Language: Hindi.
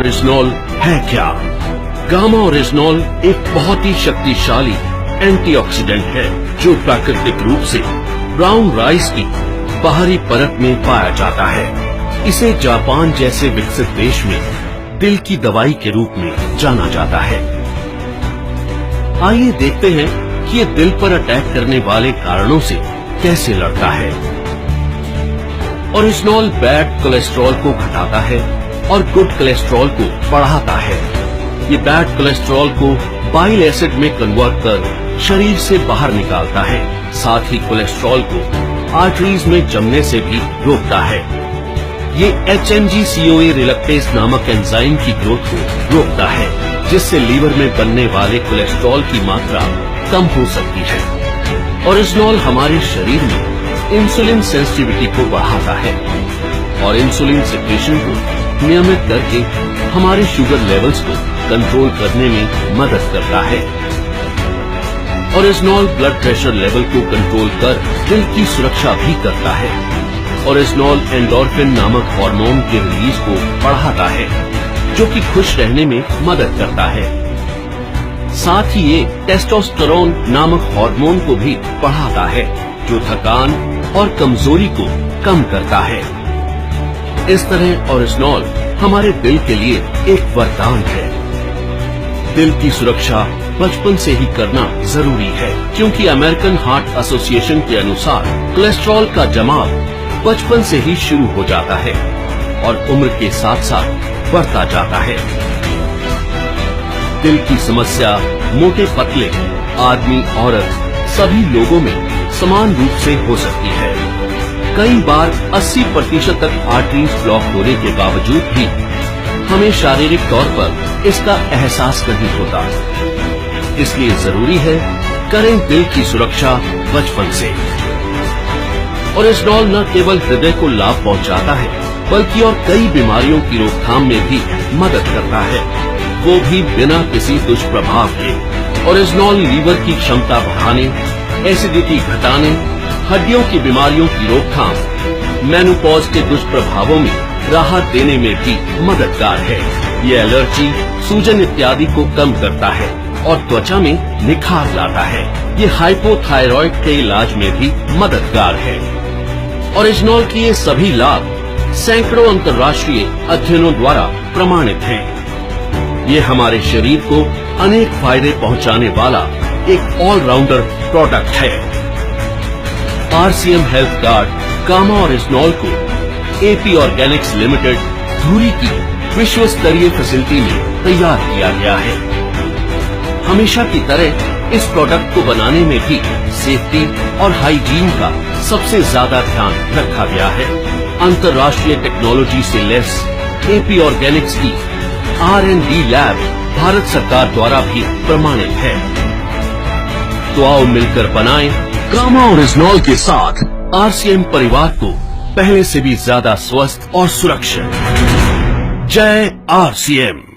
ओरिजिनॉल है क्या? गामा ओरिजिनॉल एक बहुत ही शक्तिशाली एंटीऑक्सीडेंट है जो प्राकृतिक रूप से ब्राउन राइस की बाहरी परत में पाया जाता है। इसे जापान जैसे विकसित देश में दिल की दवाई के रूप में जाना जाता है। आइए देखते हैं कि ये दिल पर अटैक करने वाले कारणों से कैसे लड़ता है। ओरिजिनॉल बैड कोलेस्ट्रॉल को घटाता है और गुड कोलेस्ट्रॉल को बढ़ाता है। ये बैड कोलेस्ट्रॉल को बाइल एसिड में कन्वर्ट कर शरीर से बाहर निकालता है। साथ ही कोलेस्ट्रॉल को आर्टरीज में जमने से भी रोकता है। ये HMG-CoA रिलक्टेज नामक एंजाइम की ग्रोथ को रोकता है, जिससे लीवर में बनने वाले कोलेस्ट्रॉल की मात्रा कम हो सकती है। ओरिजिनॉल हमारे शरीर में इंसुलिन सेंसिटिविटी को बढ़ाता है और इंसुलिन सिक्रेशन को नियमित करके हमारे शुगर लेवल्स को कंट्रोल करने में मदद करता है। ओरिजिनॉल ब्लड प्रेशर लेवल को कंट्रोल कर दिल की सुरक्षा भी करता है। ओरिजिनॉल एंडोर्फिन नामक हार्मोन के रिलीज को बढ़ाता है, जो कि खुश रहने में मदद करता है। साथ ही ये टेस्टोस्टेरोन नामक हार्मोन को भी बढ़ाता है, जो थकान और कमजोरी को कम करता है। इस तरह ओरिजिनॉल हमारे दिल के लिए एक वरदान है। दिल की सुरक्षा बचपन से ही करना जरूरी है, क्योंकि अमेरिकन हार्ट एसोसिएशन के अनुसार कोलेस्ट्रॉल का जमाव बचपन से ही शुरू हो जाता है और उम्र के साथ साथ बढ़ता जाता है। दिल की समस्या मोटे पतले आदमी औरत सभी लोगों में समान रूप से हो सकती है। कई बार 80% तक आर्टरीज ब्लॉक होने के बावजूद भी हमें शारीरिक तौर पर इसका एहसास नहीं होता। इसलिए जरूरी है करें दिल की सुरक्षा बचपन से। ओरिजिनॉल न केवल हृदय को लाभ पहुंचाता है, बल्कि और कई बीमारियों की रोकथाम में भी मदद करता है, वो भी बिना किसी दुष्प्रभाव के। ओरिजिनॉल लीवर की क्षमता बढ़ाने, एसिडिटी घटाने, हड्डियों की बीमारियों की रोकथाम, मेनोपॉज के दुष्प्रभावों में राहत देने में भी मददगार है। ये एलर्जी, सूजन इत्यादि को कम करता है और त्वचा में निखार लाता है। ये हाइपोथायरॉइड के इलाज में भी मददगार है। ओरिजिनॉल के ये सभी लाभ सैकड़ों अंतर्राष्ट्रीय अध्ययनों द्वारा प्रमाणित हैं। ये हमारे शरीर को अनेक फायदे पहुंचाने वाला एक ऑलराउंडर प्रोडक्ट है। RCM health guard gamma oryzanol को AP ऑर्गेनिक्स लिमिटेड धुरी की विश्व स्तरीय फैसिलिटी में तैयार किया गया है। हमेशा की तरह इस प्रोडक्ट को बनाने में भी सेफ्टी और हाइजीन का सबसे ज्यादा ध्यान रखा गया है। अंतर्राष्ट्रीय टेक्नोलॉजी से लैस AP ऑर्गेनिक्स की R&D लैब भारत सरकार द्वारा भी प्रमाणित है। तो आओ मिलकर बनाएं गामा ओरिजिनॉल के साथ RCM परिवार को पहले से भी ज्यादा स्वस्थ और सुरक्षित। जय RCM।